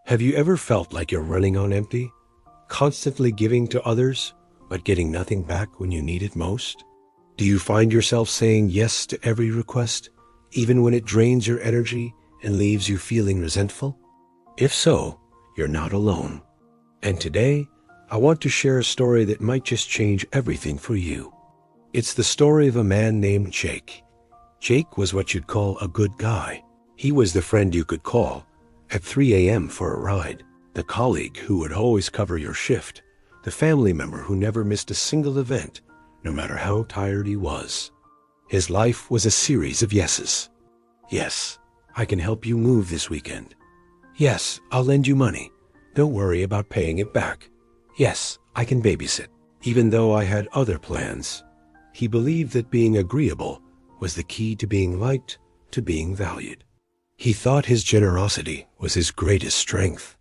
Have you ever felt like you're running on empty, constantly giving to others, but getting nothing back when you need it most? Do you find yourself saying yes to every request, even when it drains your energy and leaves you feeling resentful? If so, you're not alone. And today, I want to share a story that might just change everything for you. It's the story of a man named Jake. Jake was what you'd call a good guy. He was the friend you could call at 3 a.m. for a ride, the colleague who would always cover your shift, the family member who never missed a single event, no matter how tired he was. His life was a series of yeses. Yes, I can help you move this weekend. Yes, I'll lend you money. Don't worry about paying it back. Yes, I can babysit. Even though I had other plans, he believed that being agreeable was the key to being liked, to being valued. He thought his generosity was his greatest strength,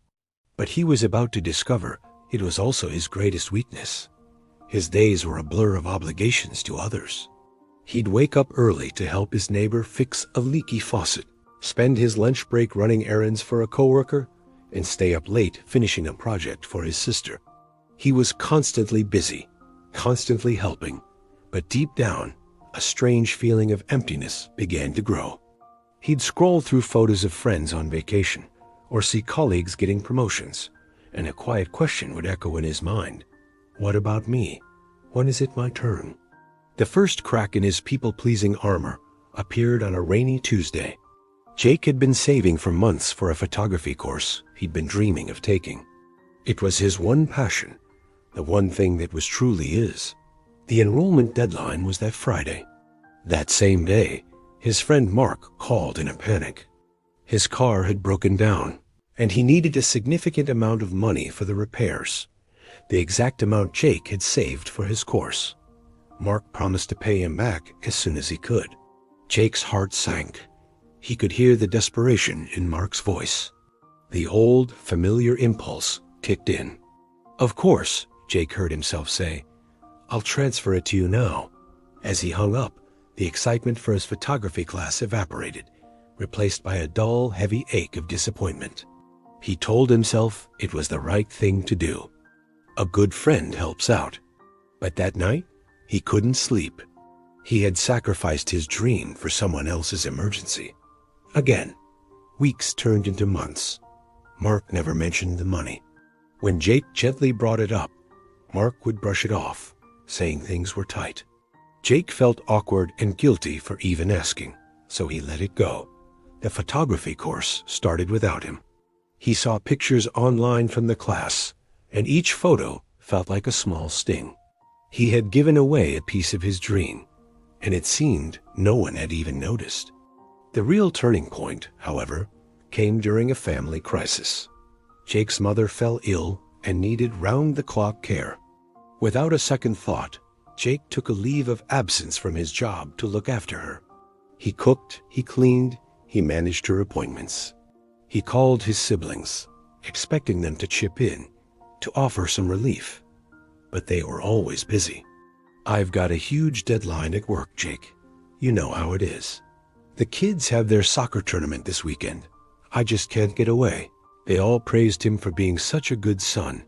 but he was about to discover it was also his greatest weakness. His days were a blur of obligations to others. He'd wake up early to help his neighbor fix a leaky faucet, spend his lunch break running errands for a coworker, and stay up late finishing a project for his sister. He was constantly busy, constantly helping, but deep down, a strange feeling of emptiness began to grow. He'd scroll through photos of friends on vacation or see colleagues getting promotions, and a quiet question would echo in his mind. What about me? When is it my turn? The first crack in his people-pleasing armor appeared on a rainy Tuesday. Jake had been saving for months for a photography course he'd been dreaming of taking. It was his one passion, the one thing that was truly his. The enrollment deadline was that Friday. That same day, his friend Mark called in a panic. His car had broken down, and he needed a significant amount of money for the repairs, the exact amount Jake had saved for his course. Mark promised to pay him back as soon as he could. Jake's heart sank. He could hear the desperation in Mark's voice. The old, familiar impulse kicked in. Of course, Jake heard himself say, I'll transfer it to you now. As he hung up, the excitement for his photography class evaporated, replaced by a dull, heavy ache of disappointment. He told himself it was the right thing to do. A good friend helps out. But that night, he couldn't sleep. He had sacrificed his dream for someone else's emergency. Again, weeks turned into months. Mark never mentioned the money. When Jake gently brought it up, Mark would brush it off, saying things were tight. Jake felt awkward and guilty for even asking, so he let it go. The photography course started without him. He saw pictures online from the class, and each photo felt like a small sting. He had given away a piece of his dream, and it seemed no one had even noticed. The real turning point, however, came during a family crisis. Jake's mother fell ill and needed round-the-clock care. Without a second thought, Jake took a leave of absence from his job to look after her. He cooked, he cleaned, he managed her appointments. He called his siblings, expecting them to chip in, to offer some relief. But they were always busy. I've got a huge deadline at work, Jake. You know how it is. The kids have their soccer tournament this weekend. I just can't get away. They all praised him for being such a good son,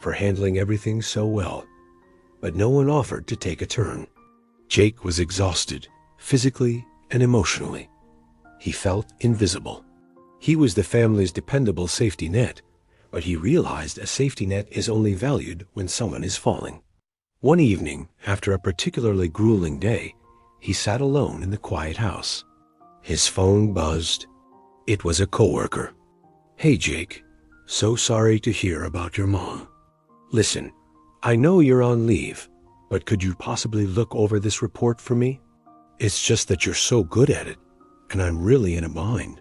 for handling everything so well. But no one offered to take a turn. Jake was exhausted, physically and emotionally. He felt invisible. He was the family's dependable safety net, but he realized a safety net is only valued when someone is falling. One evening, after a particularly grueling day, he sat alone in the quiet house. His phone buzzed. It was a coworker. Hey, Jake. So sorry to hear about your mom. Listen, I know you're on leave, but could you possibly look over this report for me? It's just that you're so good at it, and I'm really in a bind.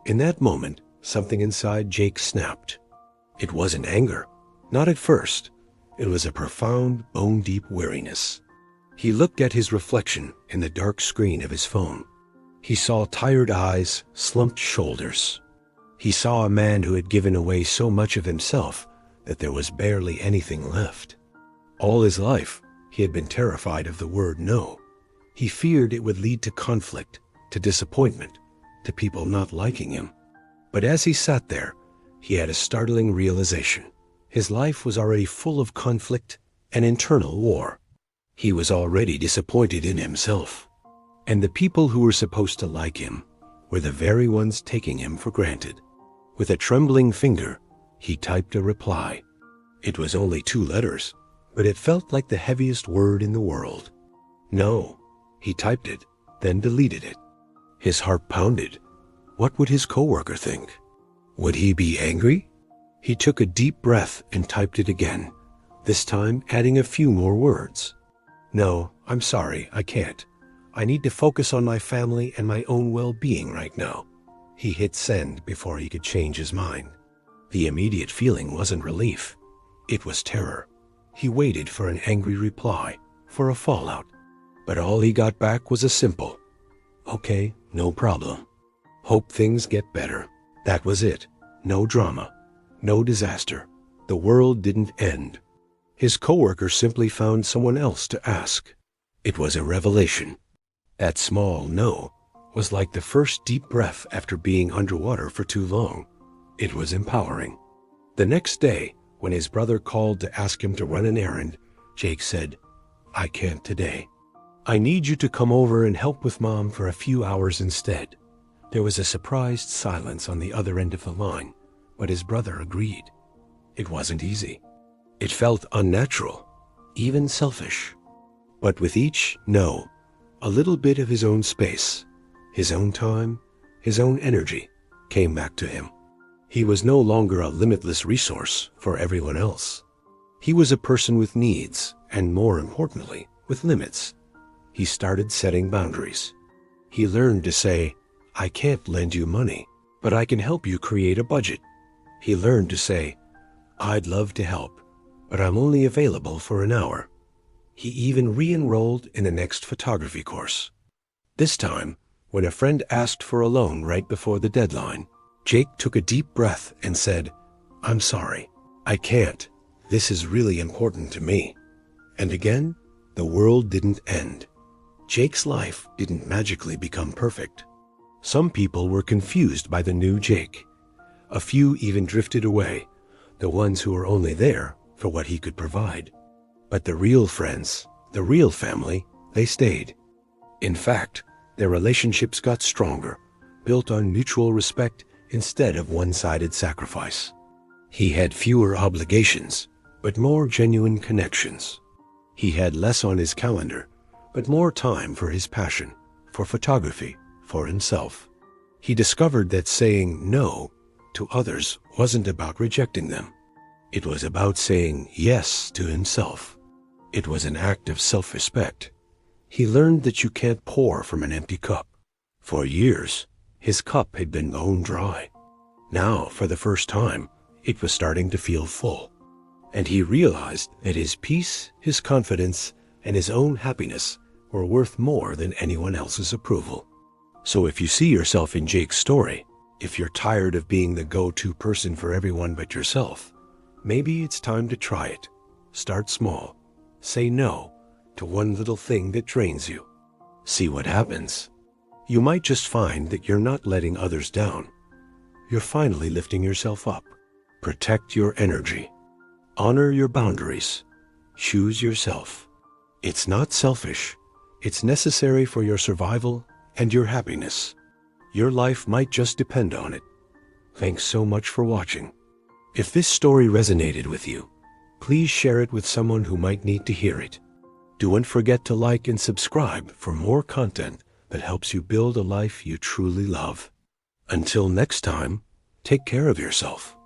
In that moment, something inside Jake snapped. It wasn't anger. Not at first. It was a profound, bone-deep weariness. He looked at his reflection in the dark screen of his phone. He saw tired eyes, slumped shoulders. He saw a man who had given away so much of himself that there was barely anything left. All his life, he had been terrified of the word no. He feared it would lead to conflict, to disappointment, to people not liking him. But as he sat there, he had a startling realization. His life was already full of conflict and internal war. He was already disappointed in himself. And the people who were supposed to like him were the very ones taking him for granted. With a trembling finger, he typed a reply. It was only 2 letters, but it felt like the heaviest word in the world. No. He typed it, then deleted it. His heart pounded. What would his coworker think? Would he be angry? He took a deep breath and typed it again, this time adding a few more words. No, I'm sorry, I can't. I need to focus on my family and my own well-being right now. He hit send before he could change his mind. The immediate feeling wasn't relief. It was terror. He waited for an angry reply, for a fallout. But all he got back was a simple, "Okay, no problem. Hope things get better." That was it. No drama. No disaster. The world didn't end. His coworker simply found someone else to ask. It was a revelation. That small no was like the first deep breath after being underwater for too long. It was empowering. The next day, when his brother called to ask him to run an errand, Jake said, "I can't today. I need you to come over and help with Mom for a few hours instead." There was a surprised silence on the other end of the line, but his brother agreed. It wasn't easy. It felt unnatural, even selfish. But with each no, a little bit of his own space, his own time, his own energy came back to him. He was no longer a limitless resource for everyone else. He was a person with needs, and more importantly, with limits. He started setting boundaries. He learned to say, "I can't lend you money, but I can help you create a budget." He learned to say, "I'd love to help, but I'm only available for an hour." He even re-enrolled in the next photography course. This time, when a friend asked for a loan right before the deadline, Jake took a deep breath and said, "I'm sorry, I can't. This is really important to me." And again, the world didn't end. Jake's life didn't magically become perfect. Some people were confused by the new Jake. A few even drifted away, the ones who were only there for what he could provide. But the real friends, the real family, they stayed. In fact, their relationships got stronger, built on mutual respect instead of one-sided sacrifice. He had fewer obligations, but more genuine connections. He had less on his calendar, but more time for his passion, for photography, for himself. He discovered that saying no to others wasn't about rejecting them. It was about saying yes to himself. It was an act of self-respect. He learned that you can't pour from an empty cup. For years, his cup had been bone dry. Now, for the first time, it was starting to feel full. And he realized that his peace, his confidence, and his own happiness were worth more than anyone else's approval. So if you see yourself in Jake's story, if you're tired of being the go-to person for everyone but yourself, maybe it's time to try it. Start small. Say no to one little thing that drains you. See what happens. You might just find that you're not letting others down. You're finally lifting yourself up. Protect your energy. Honor your boundaries. Choose yourself. It's not selfish. It's necessary for your survival and your happiness. Your life might just depend on it. Thanks so much for watching. If this story resonated with you, please share it with someone who might need to hear it. Don't forget to like and subscribe for more content that helps you build a life you truly love. Until next time, take care of yourself.